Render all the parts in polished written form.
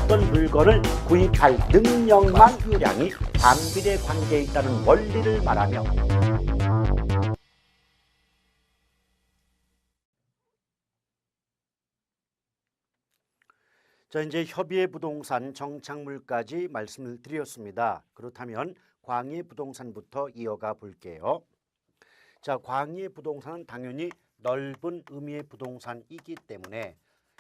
어떤 물건을 구입할 능력만 유량이 반비례 관계에 있다는 원리를 말하며 자, 이제 협의의 부동산 정착물까지 말씀을 드렸습니다. 그렇다면 광의의 부동산부터 이어가 볼게요. 자, 광의의 부동산은 당연히 넓은 의미의 부동산이기 때문에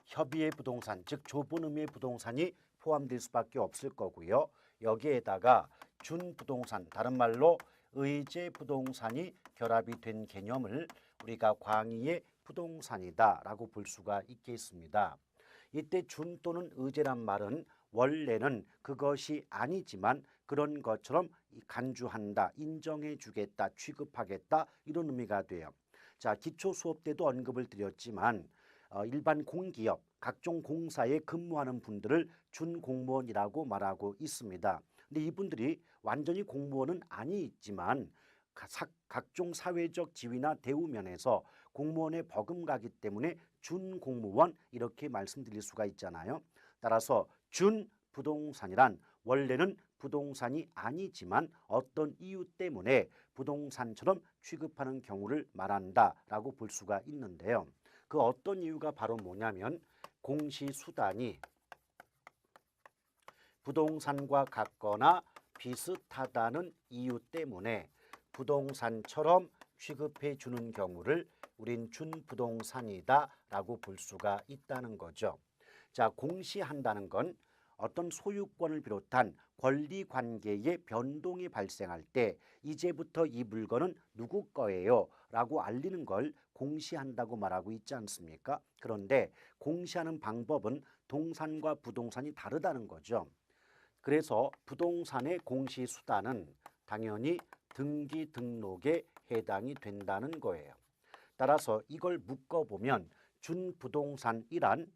협의의 부동산, 즉 좁은 의미의 부동산이 포함될 수밖에 없을 거고요. 여기에다가 준부동산, 다른 말로 의제 부동산이 결합이 된 개념을 우리가 광의의 부동산이다라고 볼 수가 있겠습니다. 이때 준 또는 의제란 말은 원래는 그것이 아니지만 그런 것처럼 간주한다, 인정해 주겠다, 취급하겠다 이런 의미가 돼요. 자, 기초 수업 때도 언급을 드렸지만 일반 공기업, 각종 공사에 근무하는 분들을 준공무원이라고 말하고 있습니다. 근데 이분들이 완전히 공무원은 아니지만 각종 사회적 지위나 대우 면에서 공무원의 버금가기 때문에 준공무원 이렇게 말씀드릴 수가 있잖아요. 따라서 준부동산이란 원래는 부동산이 아니지만 어떤 이유 때문에 부동산처럼 취급하는 경우를 말한다라고 볼 수가 있는데요. 그 어떤 이유가 바로 뭐냐면 공시수단이 부동산과 같거나 비슷하다는 이유 때문에 부동산처럼 취급해 주는 경우를 우린 준부동산이다라고 볼 수가 있다는 거죠. 자, 공시한다는 건 어떤 소유권을 비롯한 권리관계의 변동이 발생할 때 이제부터 이 물건은 누구 거예요 라고 알리는 걸 공시한다고 말하고 있지 않습니까? 그런데 공시하는 방법은 동산과 부동산이 다르다는 거죠. 그래서 부동산의 공시수단은 당연히 등기 등록에 해당이 된다는 거예요. 따라서 이걸 묶어보면 준부동산이란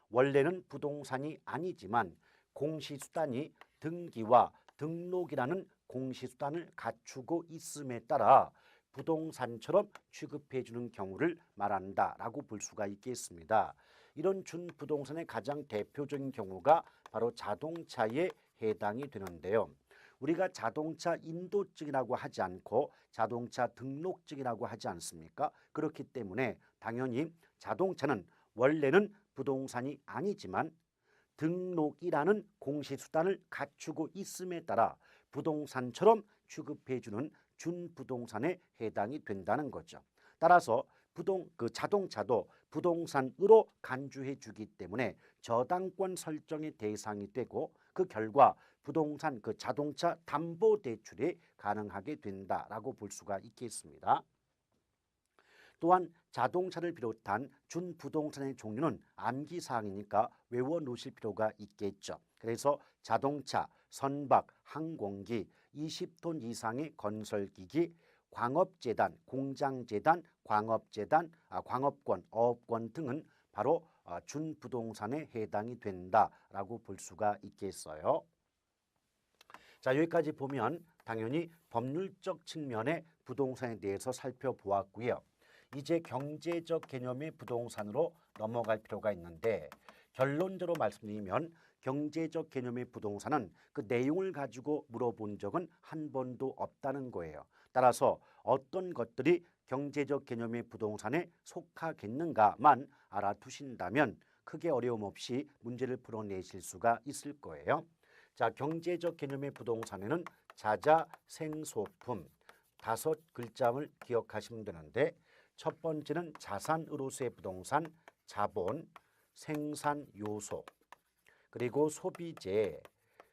원래는 부동산이 아니지만 공시수단이 등기와 등록이라는 공시수단을 갖추고 있음에 따라 부동산처럼 취급해주는 경우를 말한다라고 볼 수가 있겠습니다. 이런 준부동산의 가장 대표적인 경우가 바로 자동차에 해당이 되는데요. 우리가 자동차 인도증이라고 하지 않고 자동차 등록증이라고 하지 않습니까? 그렇기 때문에 당연히 자동차는 원래는 부동산이 아니지만 등록이라는 공시수단을 갖추고 있음에 따라 부동산처럼 취급해주는 준부동산에 해당이 된다는 거죠. 따라서 자동차도 부동산으로 간주해 주기 때문에 저당권 설정의 대상이 되고 그 결과 부동산 자동차 담보 대출이 가능하게 된다라고 볼 수가 있겠습니다. 또한 자동차를 비롯한 준부동산의 종류는 암기사항이니까 외워놓으실 필요가 있겠죠. 그래서 자동차, 선박, 항공기, 20톤 이상의 건설기기, 광업재단, 공장재단, 광업재단, 광업권, 어업권 등은 바로 준부동산에 해당이 된다라고 볼 수가 있겠어요. 자, 여기까지 보면 당연히 법률적 측면의 부동산에 대해서 살펴보았고요. 이제 경제적 개념의 부동산으로 넘어갈 필요가 있는데 결론적으로 말씀드리면 경제적 개념의 부동산은 그 내용을 가지고 물어본 적은 한 번도 없다는 거예요. 따라서 어떤 것들이 경제적 개념의 부동산에 속하겠는가만 알아두신다면 크게 어려움 없이 문제를 풀어내실 수가 있을 거예요. 자, 경제적 개념의 부동산에는 자자생소품 5글자를 기억하시면 되는데 첫 번째는 자산으로서의 부동산, 자본, 생산 요소, 그리고 소비재,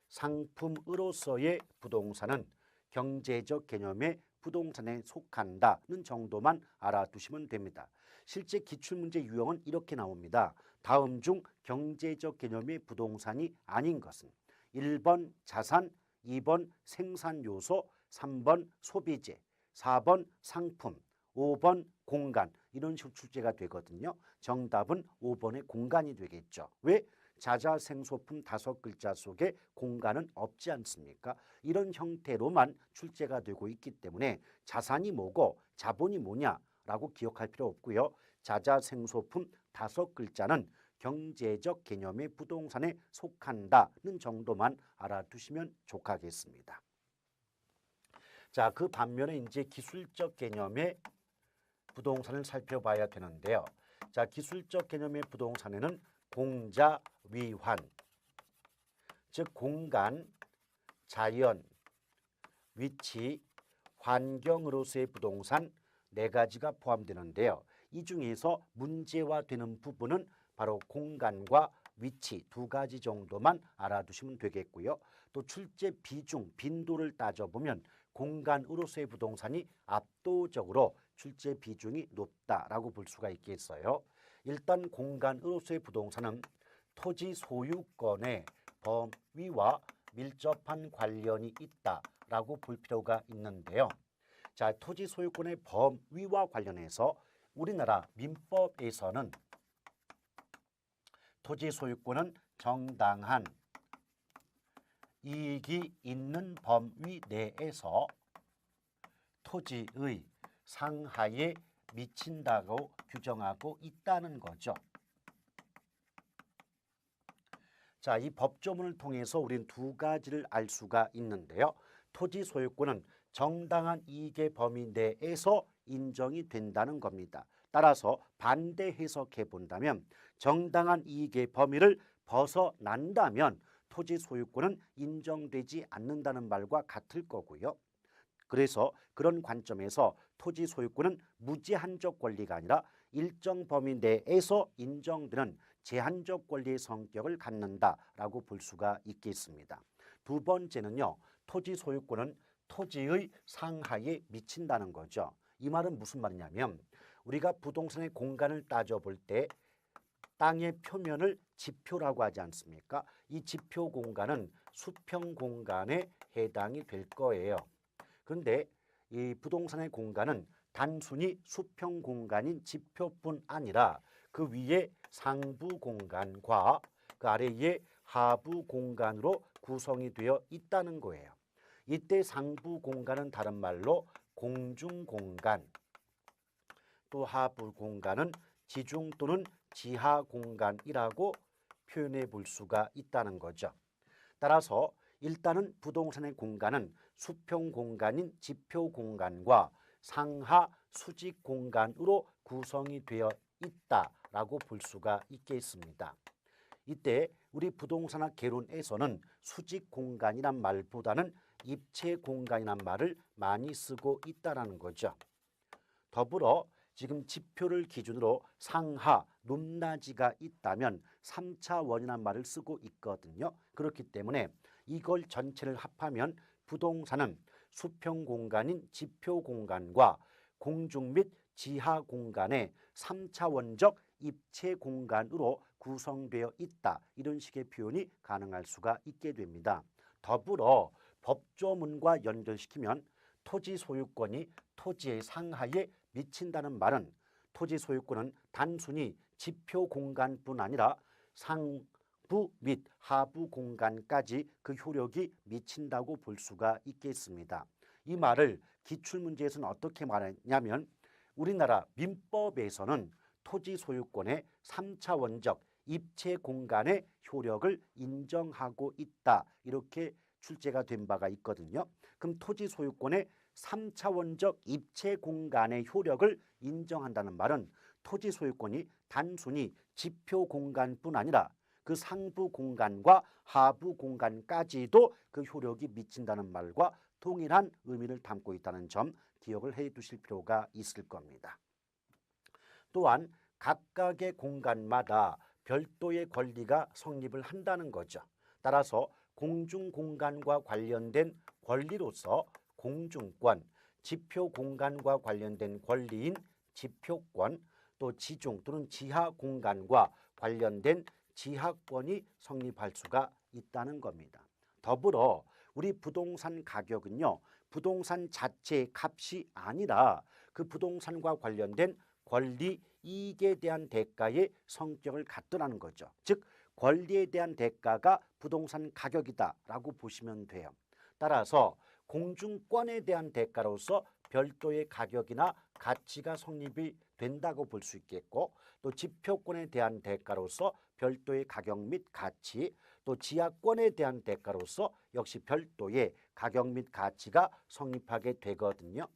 상품으로서의 부동산은 경제적 개념의 부동산에 속한다는 정도만 알아두시면 됩니다. 실제 기출문제 유형은 이렇게 나옵니다. 다음 중 경제적 개념의 부동산이 아닌 것은 1번 자산, 2번 생산 요소, 3번 소비재, 4번 상품, 5번 공간 이런 식으로 출제가 되거든요. 정답은 5번의 공간이 되겠죠. 왜? 자자생소품 5글자 속에 공간은 없지 않습니까? 이런 형태로만 출제가 되고 있기 때문에 자산이 뭐고 자본이 뭐냐라고 기억할 필요 없고요. 자자생소품 5글자는 경제적 개념의 부동산에 속한다는 정도만 알아두시면 좋겠습니다. 자, 그 반면에 이제 기술적 개념의 부동산을 살펴봐야 되는데요. 자, 기술적 개념의 부동산에는 공자, 위환, 즉 공간, 자연, 위치, 환경으로서의 부동산 네 가지가 포함되는데요. 이 중에서 문제화되는 부분은 바로 공간과 위치 두 가지 정도만 알아두시면 되겠고요. 또 출제 비중, 빈도를 따져보면 공간으로서의 부동산이 압도적으로 출제 비중이 높다라고 볼 수가 있겠어요. 일단 공간으로서의 부동산은 토지 소유권의 범위와 밀접한 관련이 있다라고 볼 필요가 있는데요. 자, 토지 소유권의 범위와 관련해서 우리나라 민법에서는 토지 소유권은 정당한 이익이 있는 범위 내에서 토지의 상하에 미친다고 규정하고 있다는 거죠. 자, 이 법조문을 통해서 우리는 두 가지를 알 수가 있는데요. 토지 소유권은 정당한 이익의 범위 내에서 인정이 된다는 겁니다. 따라서 반대 해석해 본다면 정당한 이익의 범위를 벗어난다면 토지 소유권은 인정되지 않는다는 말과 같을 거고요. 그래서 그런 관점에서 토지 소유권은 무제한적 권리가 아니라 일정 범위 내에서 인정되는 제한적 권리의 성격을 갖는다라고 볼 수가 있겠습니다. 두 번째는요. 토지 소유권은 토지의 상하에 미친다는 거죠. 이 말은 무슨 말이냐면 우리가 부동산의 공간을 따져볼 때 땅의 표면을 지표라고 하지 않습니까? 이 지표 공간은 수평 공간에 해당이 될 거예요. 그런데 이 부동산의 공간은 단순히 수평 공간인 지표뿐 아니라 그 위에 상부 공간과 그 아래에 하부 공간으로 구성이 되어 있다는 거예요. 이때 상부 공간은 다른 말로 공중 공간, 또 하부 공간은 지중 또는 지하 공간이라고 표현해 볼 수가 있다는 거죠. 따라서 일단은 부동산의 공간은 수평 공간인 지표 공간과 상하 수직 공간으로 구성이 되어 있다라고 볼 수가 있겠습니다. 이때 우리 부동산학 개론에서는 수직 공간이란 말보다는 입체 공간이란 말을 많이 쓰고 있다라는 거죠. 더불어 지금 지표를 기준으로 상하, 높낮이가 있다면 3차원이라는 말을 쓰고 있거든요. 그렇기 때문에 이걸 전체를 합하면 부동산은 수평 공간인 지표 공간과 공중 및 지하 공간의 3차원적 입체 공간으로 구성되어 있다. 이런 식의 표현이 가능할 수가 있게 됩니다. 더불어 법조문과 연결시키면 토지 소유권이 토지의 상하에 미친다는 말은 토지 소유권은 단순히 지표 공간뿐 아니라 상부 및 하부 공간까지 그 효력이 미친다고 볼 수가 있겠습니다. 이 말을 기출문제에서는 어떻게 말하냐면 우리나라 민법에서는 토지 소유권의 3차원적 입체 공간의 효력을 인정하고 있다. 이렇게 출제가 된 바가 있거든요. 그럼 토지 소유권의 3차원적 입체 공간의 효력을 인정한다는 말은 토지 소유권이 단순히 지표 공간뿐 아니라 그 상부 공간과 하부 공간까지도 그 효력이 미친다는 말과 동일한 의미를 담고 있다는 점 기억을 해 두실 필요가 있을 겁니다. 또한 각각의 공간마다 별도의 권리가 성립을 한다는 거죠. 따라서 공중공간과 관련된 권리로서 공중권, 지표 공간과 관련된 권리인 지표권, 또 지중 또는 지하 공간과 관련된 지하권이 성립할 수가 있다는 겁니다. 더불어 우리 부동산 가격은요, 부동산 자체의 값이 아니라 그 부동산과 관련된 권리, 이익에 대한 대가의 성격을 갖더라는 거죠. 즉 권리에 대한 대가가 부동산 가격이다라고 보시면 돼요. 따라서 공중권에 대한 대가로서 별도의 가격이나 가치가 성립이 된다고 볼 수 있겠고 또 지표권에 대한 대가로서 별도의 가격 및 가치, 또 지하권에 대한 대가로서 역시 별도의 가격 및 가치가 성립하게 되거든요.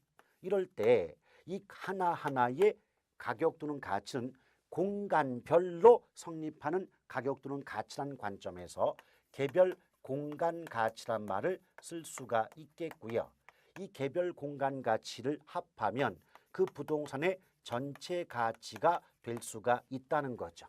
이럴 때 이 하나하나의 가격 또는 가치는 공간별로 성립하는 가격 또는 가치란 관점에서 개별 공간 가치란 말을 쓸 수가 있겠고요. 이 개별 공간 가치를 합하면 그 부동산의 전체 가치가 될 수가 있다는 거죠.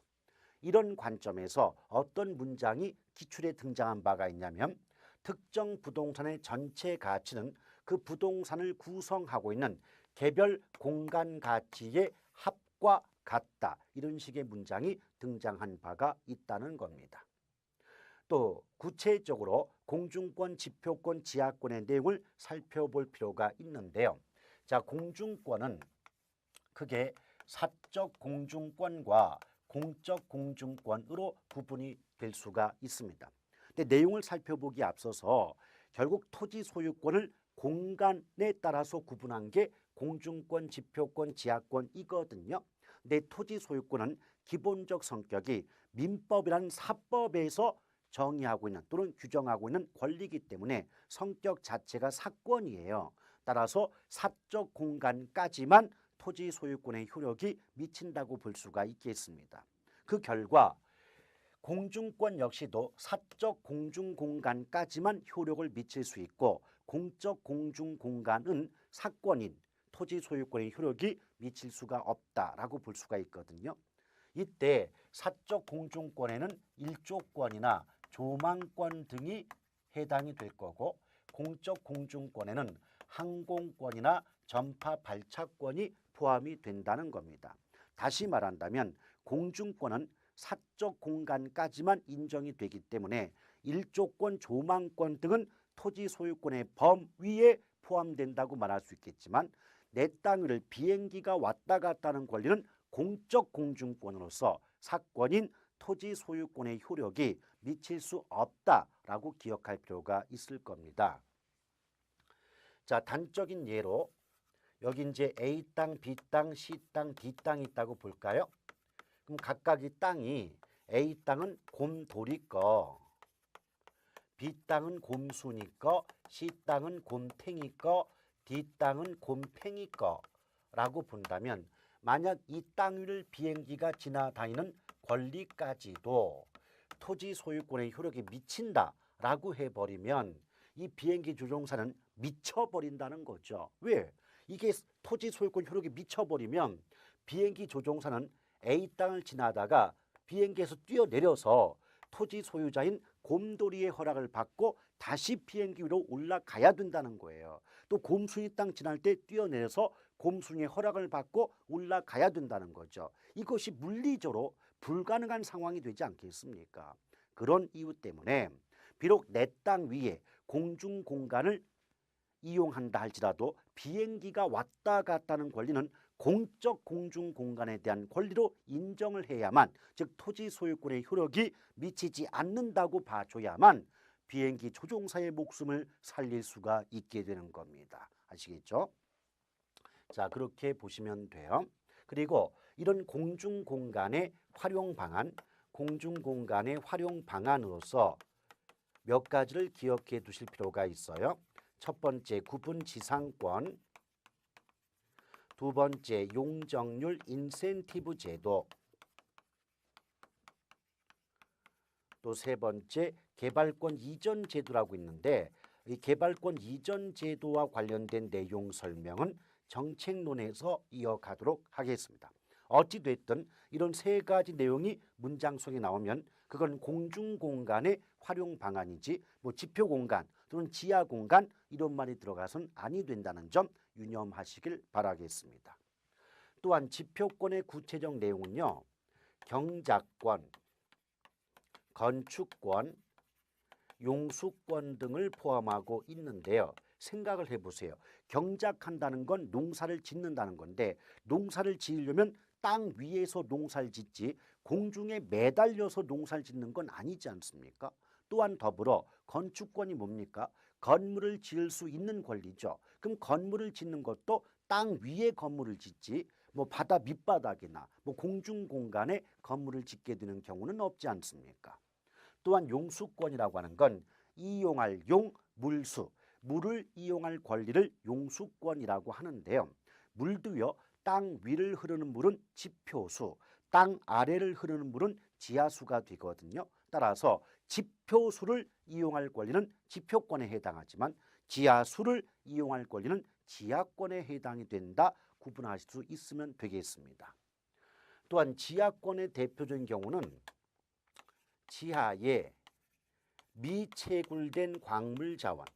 이런 관점에서 어떤 문장이 기출에 등장한 바가 있냐면 특정 부동산의 전체 가치는 그 부동산을 구성하고 있는 개별 공간 가치의 합과 같다. 이런 식의 문장이 등장한 바가 있다는 겁니다. 또 구체적으로 공중권, 지표권, 지하권의 내용을 살펴볼 필요가 있는데요. 자, 공중권은 크게 사적 공중권과 공적 공중권으로 구분이 될 수가 있습니다. 근데 내용을 살펴보기에 앞서서 결국 토지 소유권을 공간에 따라서 구분한 게 공중권, 지표권, 지하권이거든요. 근데 토지 소유권은 기본적 성격이 민법이라는 사법에서 정의하고 있는 또는 규정하고 있는 권리이기 때문에 성격 자체가 사권이에요. 따라서 사적 공간까지만 토지 소유권의 효력이 미친다고 볼 수가 있겠습니다. 그 결과 공중권 역시도 사적 공중공간까지만 효력을 미칠 수 있고 공적 공중공간은 사권인 토지 소유권의 효력이 미칠 수가 없다라고 볼 수가 있거든요. 이때 사적 공중권에는 일조권이나 조망권 등이 해당이 될 거고 공적 공중권에는 항공권이나 전파 발차권이 포함이 된다는 겁니다. 다시 말한다면 공중권은 사적 공간까지만 인정이 되기 때문에 일조권, 조망권 등은 토지 소유권의 범위에 포함된다고 말할 수 있겠지만 내 땅 위를 비행기가 왔다 갔다 하는 권리는 공적 공중권으로서 사권인 토지 소유권의 효력이 미칠 수 없다라고 기억할 필요가 있을 겁니다. 자, 단적인 예로 여기 이제 A 땅, B 땅, C 땅, D 땅이 있다고 볼까요? 그럼 각각 이 땅이 A 땅은 곰돌이 거, B 땅은 곰순이 거, C 땅은 곰탱이 거, D 땅은 곰팽이 거라고 본다면 만약 이 땅 위를 비행기가 지나다니는 권리까지도 토지 소유권의 효력이 미친다라고 해버리면 이 비행기 조종사는 미쳐버린다는 거죠. 왜? 이게 토지 소유권 효력이 미쳐버리면 비행기 조종사는 A 땅을 지나다가 비행기에서 뛰어내려서 토지 소유자인 곰돌이의 허락을 받고 다시 비행기 위로 올라가야 된다는 거예요. 또 곰순이 땅 지날 때 뛰어내려서 곰순이의 허락을 받고 올라가야 된다는 거죠. 이것이 물리적으로 불가능한 상황이 되지 않겠습니까? 그런 이유 때문에 비록 내 땅 위에 공중 공간을 이용한다 할지라도 비행기가 왔다 갔다 하는 권리는 공적 공중 공간에 대한 권리로 인정을 해야만, 즉 토지 소유권의 효력이 미치지 않는다고 봐줘야만 비행기 조종사의 목숨을 살릴 수가 있게 되는 겁니다. 아시겠죠? 자, 그렇게 보시면 돼요. 그리고 이런 공중 공간의 활용 방안, 공중 공간의 활용 방안으로서 몇 가지를 기억해 두실 필요가 있어요. 첫 번째, 구분 지상권. 두 번째, 용적률 인센티브 제도. 또 세 번째, 개발권 이전 제도라고 있는데 이 개발권 이전 제도와 관련된 내용 설명은 정책론에서 이어가도록 하겠습니다. 어찌됐든 이런 세 가지 내용이 문장 속에 나오면 그건 공중공간의 활용 방안이지 뭐 지표공간 또는 지하공간 이런 말이 들어가선 아니 된다는 점 유념하시길 바라겠습니다. 또한 지표권의 구체적 내용은요. 경작권, 건축권, 용수권 등을 포함하고 있는데요. 생각을 해보세요. 경작한다는 건 농사를 짓는다는 건데 농사를 지으려면 땅 위에서 농사를 짓지 공중에 매달려서 농사를 짓는 건 아니지 않습니까? 또한 더불어 건축권이 뭡니까? 건물을 지을 수 있는 권리죠. 그럼 건물을 짓는 것도 땅 위에 건물을 짓지 뭐 바다 밑바닥이나 뭐 공중 공간에 건물을 짓게 되는 경우는 없지 않습니까? 또한 용수권이라고 하는 건 이용할 용, 물수, 물을 이용할 권리를 용수권이라고 하는데요. 물도요, 땅 위를 흐르는 물은 지표수, 땅 아래를 흐르는 물은 지하수가 되거든요. 따라서 지표수를 이용할 권리는 지표권에 해당하지만 지하수를 이용할 권리는 지하권에 해당이 된다. 구분하실 수 있으면 되겠습니다. 또한 지하권의 대표적인 경우는 지하에 미채굴된 광물 자원.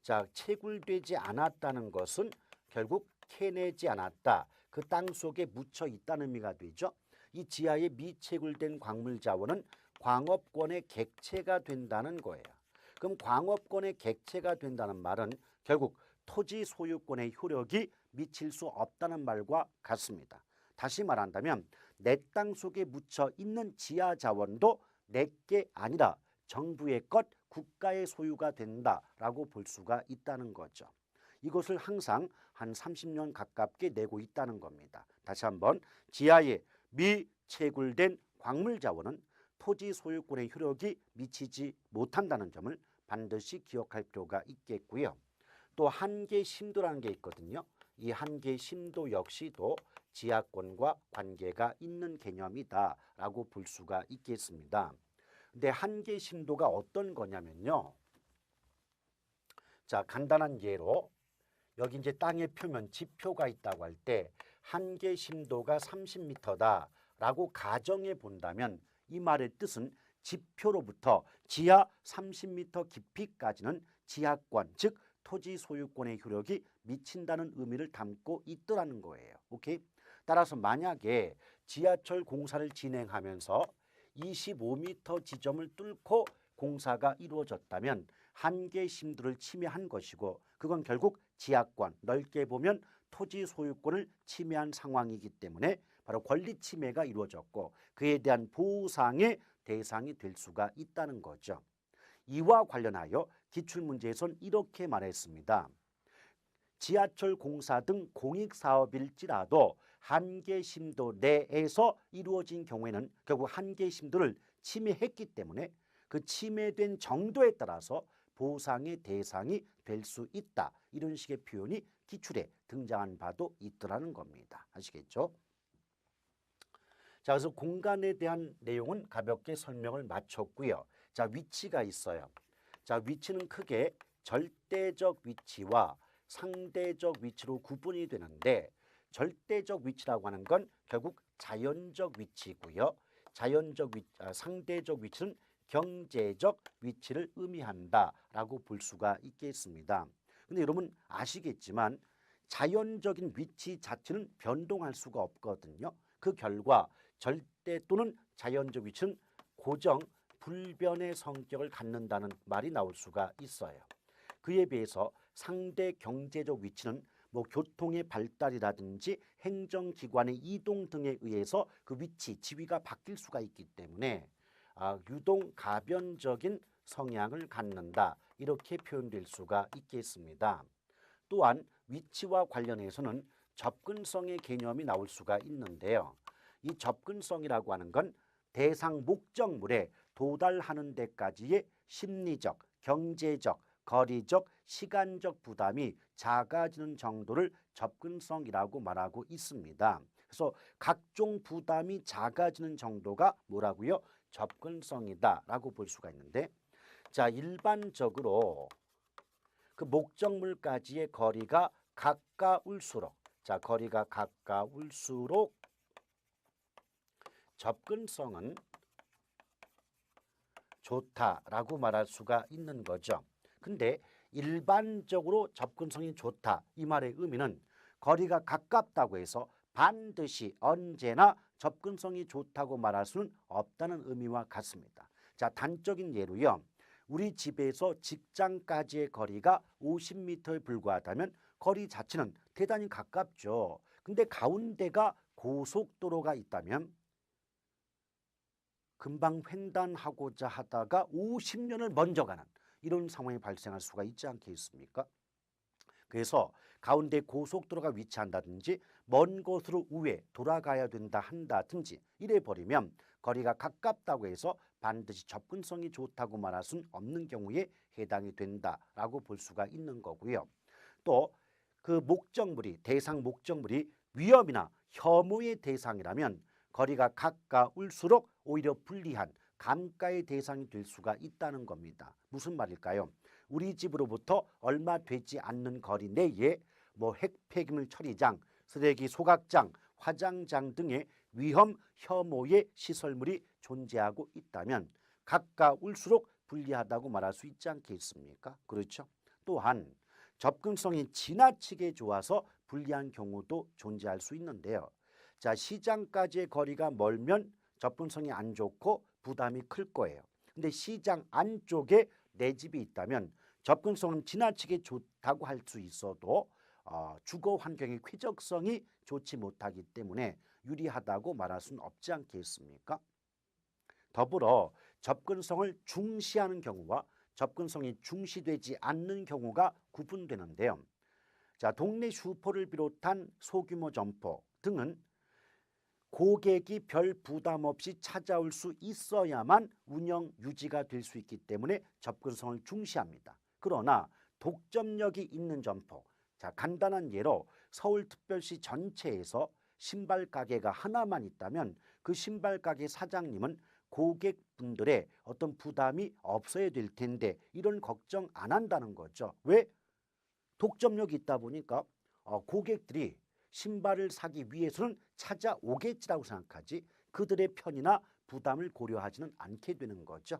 자, 채굴되지 않았다는 것은 결국 캐내지 않았다. 그 땅 속에 묻혀 있다는 의미가 되죠. 이 지하에 미채굴된 광물 자원은 광업권의 객체가 된다는 거예요. 그럼 광업권의 객체가 된다는 말은 결국 토지 소유권의 효력이 미칠 수 없다는 말과 같습니다. 다시 말한다면 내 땅 속에 묻혀 있는 지하 자원도 내게 아니라 정부의 것, 국가의 소유가 된다라고 볼 수가 있다는 거죠. 이것을 항상 한 30년 가깝게 내고 있다는 겁니다. 다시 한번 지하에 미채굴된 광물 자원은 토지 소유권의 효력이 미치지 못한다는 점을 반드시 기억할 필요가 있겠고요. 또 한계 심도라는 게 있거든요. 이 한계 심도 역시도 지하권과 관계가 있는 개념이다라고 볼 수가 있겠습니다. 근데 한계 심도가 어떤 거냐면요. 자, 간단한 예로 여기 이제 땅의 표면 지표가 있다고 할 때 한계 심도가 30m다라고 가정해 본다면 이 말의 뜻은 지표로부터 지하 30m 깊이까지는 지하권, 즉 토지 소유권의 효력이 미친다는 의미를 담고 있더라는 거예요. 오케이? 따라서 만약에 지하철 공사를 진행하면서 25m 지점을 뚫고 공사가 이루어졌다면 한계 심도를 침해한 것이고 그건 결국 지하권, 넓게 보면 토지 소유권을 침해한 상황이기 때문에 바로 권리 침해가 이루어졌고 그에 대한 보상의 대상이 될 수가 있다는 거죠. 이와 관련하여 기출문제에선 이렇게 말했습니다. 지하철 공사 등 공익사업일지라도 한계 심도 내에서 이루어진 경우에는 결국 한계 심도를 침해했기 때문에 그 침해된 정도에 따라서 보상의 대상이 될 수 있다. 이런 식의 표현이 기출에 등장한 바도 있더라는 겁니다. 아시겠죠? 자, 그래서 공간에 대한 내용은 가볍게 설명을 마쳤고요. 자, 위치가 있어요. 자, 위치는 크게 절대적 위치와 상대적 위치로 구분이 되는데 절대적 위치라고 하는 건 결국 자연적 위치고요. 상대적 위치는 경제적 위치를 의미한다라고 볼 수가 있겠습니다. 근데 여러분 아시겠지만 자연적인 위치 자체는 변동할 수가 없거든요. 그 결과 절대 또는 자연적 위치는 고정, 불변의 성격을 갖는다는 말이 나올 수가 있어요. 그에 비해서 상대 경제적 위치는 뭐 교통의 발달이라든지 행정기관의 이동 등에 의해서 그 위치, 지위가 바뀔 수가 있기 때문에 유동 가변적인 성향을 갖는다. 이렇게 표현될 수가 있겠습니다. 또한 위치와 관련해서는 접근성의 개념이 나올 수가 있는데요. 이 접근성이라고 하는 건 대상 목적물에 도달하는 데까지의 심리적, 경제적, 거리적, 시간적 부담이 작아지는 정도를 접근성이라고 말하고 있습니다. 그래서 각종 부담이 작아지는 정도가 뭐라고요? 접근성이다라고 볼 수가 있는데 자, 일반적으로 그 목적물까지의 거리가 가까울수록 거리가 가까울수록 접근성은 좋다라고 말할 수가 있는 거죠. 근데 일반적으로 접근성이 좋다 이 말의 의미는 거리가 가깝다고 해서 반드시 언제나 접근성이 좋다고 말할 수는 없다는 의미와 같습니다. 자, 단적인 예로요. 우리 집에서 직장까지의 거리가 50m에 불과하다면 거리 자체는 대단히 가깝죠. 근데 가운데가 고속도로가 있다면 금방 횡단하고자 하다가 50년을 먼저 가는 이런 상황이 발생할 수가 있지 않겠습니까? 그래서 가운데 고속도로가 위치한다든지 먼 곳으로 우회 돌아가야 된다 한다든지 이래 버리면 거리가 가깝다고 해서 반드시 접근성이 좋다고 말할 수는 없는 경우에 해당이 된다라고 볼 수가 있는 거고요. 또 그 목적물이 대상 목적물이 위험이나 혐오의 대상이라면 거리가 가까울수록 오히려 불리한 감가의 대상이 될 수가 있다는 겁니다. 무슨 말일까요? 우리 집으로부터 얼마 되지 않는 거리 내에 뭐 핵폐기물 처리장, 쓰레기 소각장, 화장장 등의 위험 혐오의 시설물이 존재하고 있다면 가까울수록 불리하다고 말할 수 있지 않겠습니까? 그렇죠? 또한 접근성이 지나치게 좋아서 불리한 경우도 존재할 수 있는데요. 자, 시장까지의 거리가 멀면 접근성이 안 좋고 부담이 클 거예요. 근데 시장 안쪽에 내 집이 있다면 접근성은 지나치게 좋다고 할 수 있어도 주거 환경의 쾌적성이 좋지 못하기 때문에 유리하다고 말할 수는 없지 않겠습니까? 더불어 접근성을 중시하는 경우와 접근성이 중시되지 않는 경우가 구분되는데요. 자, 동네 슈퍼를 비롯한 소규모 점포 등은 고객이 별 부담 없이 찾아올 수 있어야만 운영 유지가 될 수 있기 때문에 접근성을 중시합니다. 그러나 독점력이 있는 점포, 자, 간단한 예로 서울특별시 전체에서 신발 가게가 하나만 있다면 그 신발 가게 사장님은 고객분들의 어떤 부담이 없어야 될 텐데 이런 걱정 안 한다는 거죠. 왜? 독점력이 있다 보니까 고객들이 신발을 사기 위해서는 찾아오겠지라고 생각하지 그들의 편의나 부담을 고려하지는 않게 되는 거죠.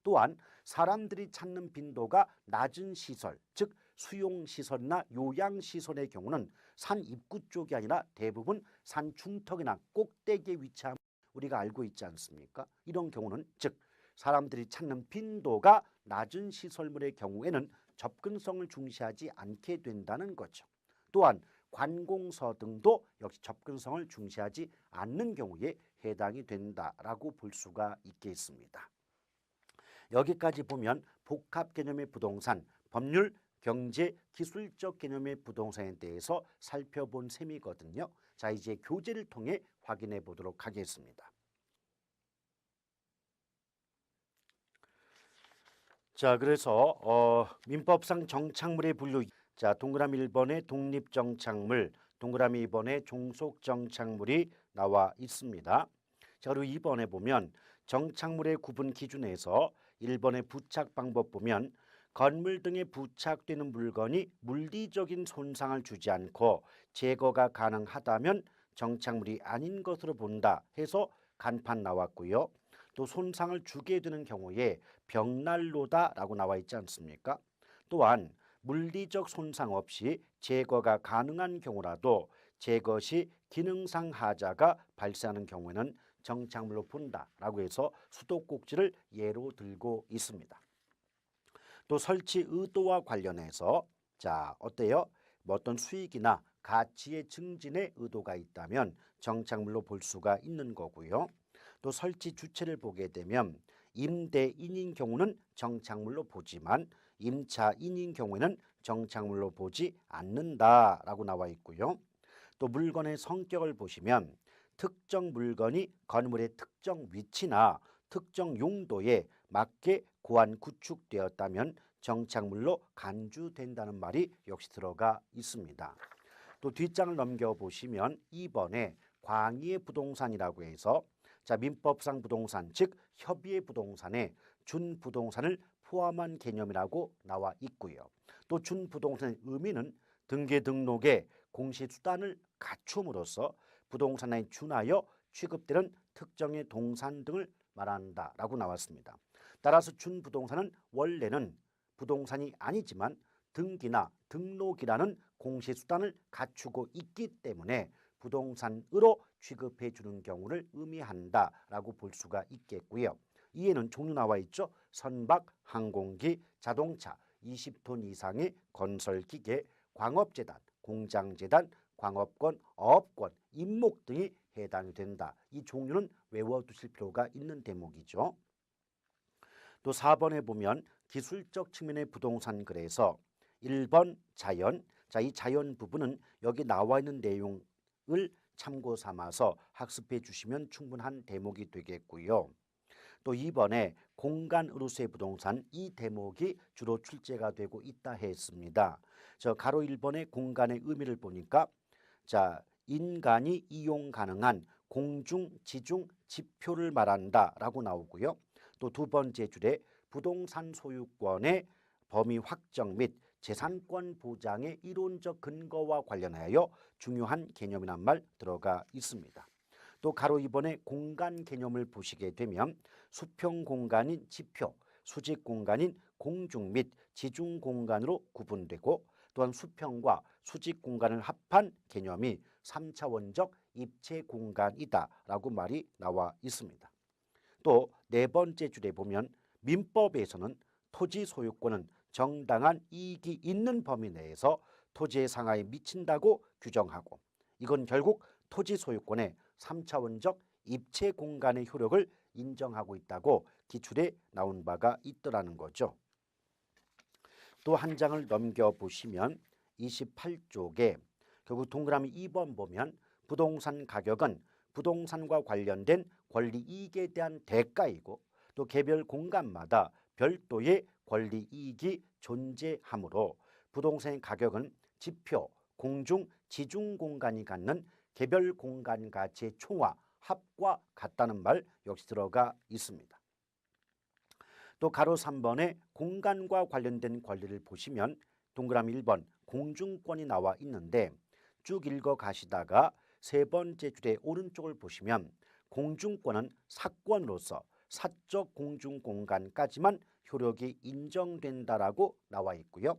또한 사람들이 찾는 빈도가 낮은 시설, 즉 수용시설이나 요양시설의 경우는 산 입구 쪽이 아니라 대부분 산 중턱이나 꼭대기에 위치한 우리가 알고 있지 않습니까? 이런 경우는 즉 사람들이 찾는 빈도가 낮은 시설물의 경우에는 접근성을 중시하지 않게 된다는 거죠. 또한 관공서 등도 역시 접근성을 중시하지 않는 경우에 해당이 된다라고 볼 수가 있겠습니다. 여기까지 보면 복합 개념의 부동산, 법률, 경제, 기술적 개념의 부동산에 대해서 살펴본 셈이거든요. 자, 이제 교재를 통해 확인해 보도록 하겠습니다. 자, 그래서 민법상 정착물의 분류, 자, 동그라미 1번에 독립정착물, 동그라미 2번에 종속정착물이 나와 있습니다. 자, 그리고 2번에 보면 정착물의 구분 기준에서 1번의 부착 방법 보면 건물 등에 부착되는 물건이 물리적인 손상을 주지 않고 제거가 가능하다면 정착물이 아닌 것으로 본다 해서 간판 나왔고요. 또 손상을 주게 되는 경우에 벽난로다라고 나와 있지 않습니까? 또한 물리적 손상 없이 제거가 가능한 경우라도 제거 시 기능상 하자가 발생하는 경우에는 정착물로 본다라고 해서 수도꼭지를 예로 들고 있습니다. 또 설치 의도와 관련해서 자, 어때요? 뭐 어떤 수익이나 가치의 증진의 의도가 있다면 정착물로 볼 수가 있는 거고요. 또 설치 주체를 보게 되면 임대인인 경우는 정착물로 보지만 임차인인 경우에는 정착물로 보지 않는다라고 나와 있고요. 또 물건의 성격을 보시면 특정 물건이 건물의 특정 위치나 특정 용도에 맞게 고안 구축되었다면 정착물로 간주된다는 말이 역시 들어가 있습니다. 또 뒷장을 넘겨보시면 2번에 광의의 부동산이라고 해서 자, 민법상 부동산, 즉 협의의 부동산에 준부동산을 포함한 개념이라고 나와 있고요. 또 준부동산의 의미는 등기 등록에 공시수단을 갖춤으로써 부동산에 준하여 취급되는 특정의 동산 등을 말한다라고 나왔습니다. 따라서 준부동산은 원래는 부동산이 아니지만 등기나 등록이라는 공시수단을 갖추고 있기 때문에 부동산으로 취급해 주는 경우를 의미한다라고 볼 수가 있겠고요. 이에는 종류 나와 있죠. 선박, 항공기, 자동차, 20톤 이상의 건설기계, 광업재단, 공장재단, 광업권, 어업권, 임목 등이 해당이 된다. 이 종류는 외워두실 필요가 있는 대목이죠. 또 4번에 보면 기술적 측면의 부동산 글에서 1번 자연, 자, 이 자연 부분은 여기 나와 있는 내용을 참고 삼아서 학습해 주시면 충분한 대목이 되겠고요. 또 2번에 공간 의료수의 부동산, 이 대목이 주로 출제가 되고 있다 했습니다. 저 가로 1번의 공간의 의미를 보니까 자, 인간이 이용 가능한 공중, 지중, 지표를 말한다라고 나오고요. 또 두 번째 줄에 부동산 소유권의 범위 확정 및 재산권 보장의 이론적 근거와 관련하여 중요한 개념이란 말 들어가 있습니다. 또 가로 2번의 공간 개념을 보시게 되면 수평 공간인 지표, 수직 공간인 공중 및 지중 공간으로 구분되고 또한 수평과 수직 공간을 합한 개념이 3차원적 입체 공간이다라고 말이 나와 있습니다. 또 네 번째 줄에 보면 민법에서는 토지 소유권은 정당한 이익이 있는 범위 내에서 토지의 상하에 미친다고 규정하고 이건 결국 토지 소유권의 3차원적 입체 공간의 효력을 인정하고 있다고 기출에 나온 바가 있더라는 거죠. 또 한 장을 넘겨보시면 28쪽에 결국 동그라미 2번 보면 부동산 가격은 부동산과 관련된 권리 이익에 대한 대가이고 또 개별 공간마다 별도의 권리 이익이 존재하므로 부동산의 가격은 지표, 공중, 지중 공간이 갖는 개별 공간 가치의 총화, 합과 같다는 말 역시 들어가 있습니다. 또 가로 3번에 공간과 관련된 권리를 보시면 동그라미 1번 공중권이 나와 있는데 쭉 읽어 가시다가 세 번째 줄의 오른쪽을 보시면 공중권은 사권으로서 사적 공중공간까지만 효력이 인정된다라고 나와 있고요.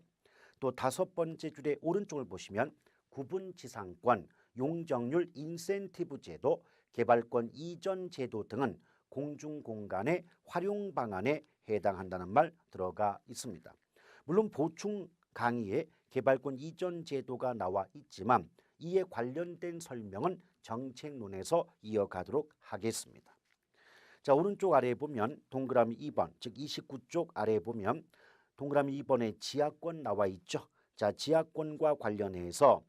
또 다섯 번째 줄의 오른쪽을 보시면 구분지상권, 용적률 인센티브 제도, 개발권 이전 제도 등은 공중공간의 활용 방안에 해당한다는 말 들어가 있습니다. 물론 보충 강의에 개발권 이전 제도가 나와 있지만 이에 관련된 설명은 정책론에서 이어가도록 하겠습니다. 자, 오른쪽 아래에 보면 동그라미 2번, 즉 29쪽 아래에 보면 동그라미 2번에 지하권 나와 있죠. 자, 지하권과 관련해서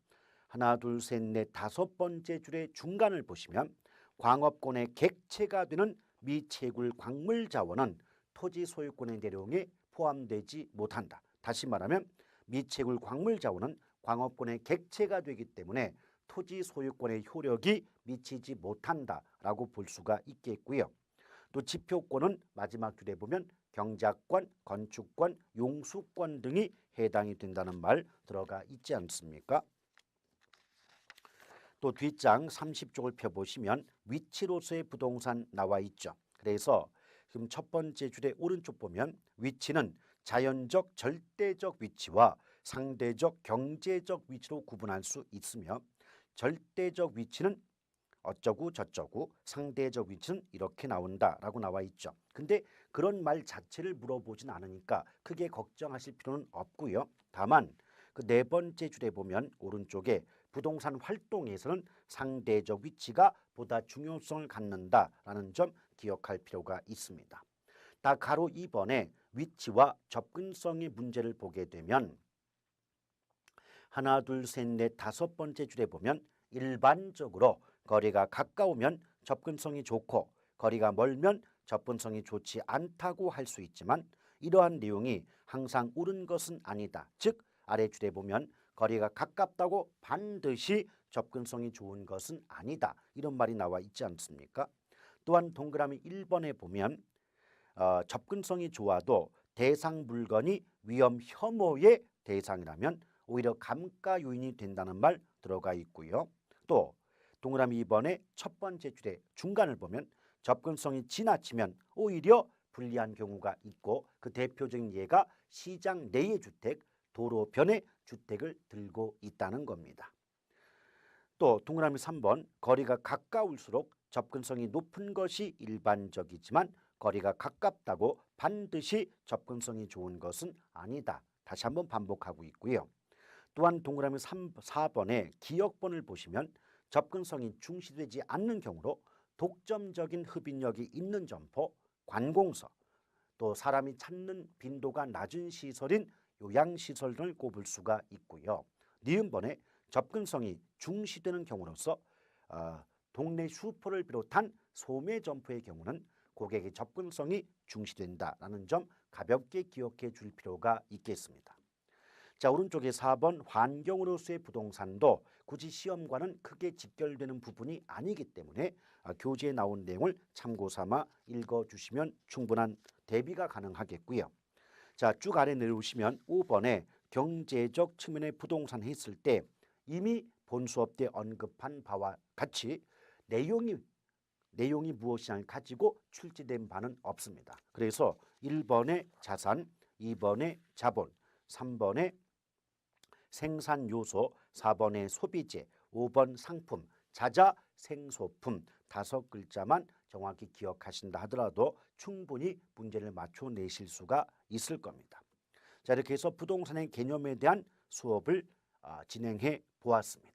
하나, 둘, 셋, 넷, 다섯 번째 줄의 중간을 보시면 광업권의 객체가 되는 미채굴 광물 자원은 토지 소유권의 내용에 포함되지 못한다. 다시 말하면 미채굴 광물 자원은 광업권의 객체가 되기 때문에 토지 소유권의 효력이 미치지 못한다라고 볼 수가 있겠고요. 또 지표권은 마지막 줄에 보면 경작권, 건축권, 용수권 등이 해당이 된다는 말 들어가 있지 않습니까? 또 뒷장 30쪽을 펴보시면 위치로서의 부동산 나와 있죠. 그래서 지금 첫 번째 줄의 오른쪽 보면 위치는 자연적 절대적 위치와 상대적 경제적 위치로 구분할 수 있으며 절대적 위치는 어쩌고 저쩌고 상대적 위치는 이렇게 나온다라고 나와 있죠. 근데 그런 말 자체를 물어보진 않으니까 크게 걱정하실 필요는 없고요. 다만 그 네 번째 줄에 보면 오른쪽에 부동산 활동에서는 상대적 위치가 보다 중요성을 갖는다라는 점 기억할 필요가 있습니다. 다 가로 2번에 위치와 접근성의 문제를 보게 되면 하나, 둘, 셋, 넷, 다섯 번째 줄에 보면 일반적으로 거리가 가까우면 접근성이 좋고 거리가 멀면 접근성이 좋지 않다고 할 수 있지만 이러한 내용이 항상 옳은 것은 아니다. 즉 아래 줄에 보면 거리가 가깝다고 반드시 접근성이 좋은 것은 아니다. 이런 말이 나와 있지 않습니까? 또한 동그라미 1번에 보면 접근성이 좋아도 대상 물건이 위험 혐오의 대상이라면 오히려 감가 요인이 된다는 말 들어가 있고요. 또 동그라미 2번의 첫 번째 줄의 중간을 보면 접근성이 지나치면 오히려 불리한 경우가 있고 그 대표적인 예가 시장 내의 주택, 도로변의 주택을 들고 있다는 겁니다. 또 동그라미 3번 거리가 가까울수록 접근성이 높은 것이 일반적이지만 거리가 가깝다고 반드시 접근성이 좋은 것은 아니다. 다시 한번 반복하고 있고요. 또한 동그라미 4번의 기역번을 보시면 접근성이 중시되지 않는 경우로 독점적인 흡인력이 있는 점포, 관공서, 또 사람이 찾는 빈도가 낮은 시설인 요양시설 등을 꼽을 수가 있고요. 니은번에 접근성이 중시되는 경우로서 동네 슈퍼를 비롯한 소매 점포의 경우는 고객의 접근성이 중시된다라는 점 가볍게 기억해 줄 필요가 있겠습니다. 자, 오른쪽에 4번 환경으로서의 부동산도 굳이 시험과는 크게 직결되는 부분이 아니기 때문에 교재에 나온 내용을 참고 삼아 읽어주시면 충분한 대비가 가능하겠고요. 자, 쭉 아래 내려오시면 5번에 경제적 측면의 부동산 했을 때 이미 본 수업 때 언급한 바와 같이 내용이 무엇이냐를 가지고 출제된 바는 없습니다. 그래서 1번의 자산, 2번의 자본, 3번의 생산 요소, 4번의 소비재, 5번 상품, 자자, 생소품 5글자만 정확히 기억하신다 하더라도 충분히 문제를 맞춰내실 수가 있을 겁니다. 자, 이렇게 해서 부동산의 개념에 대한 수업을 진행해 보았습니다.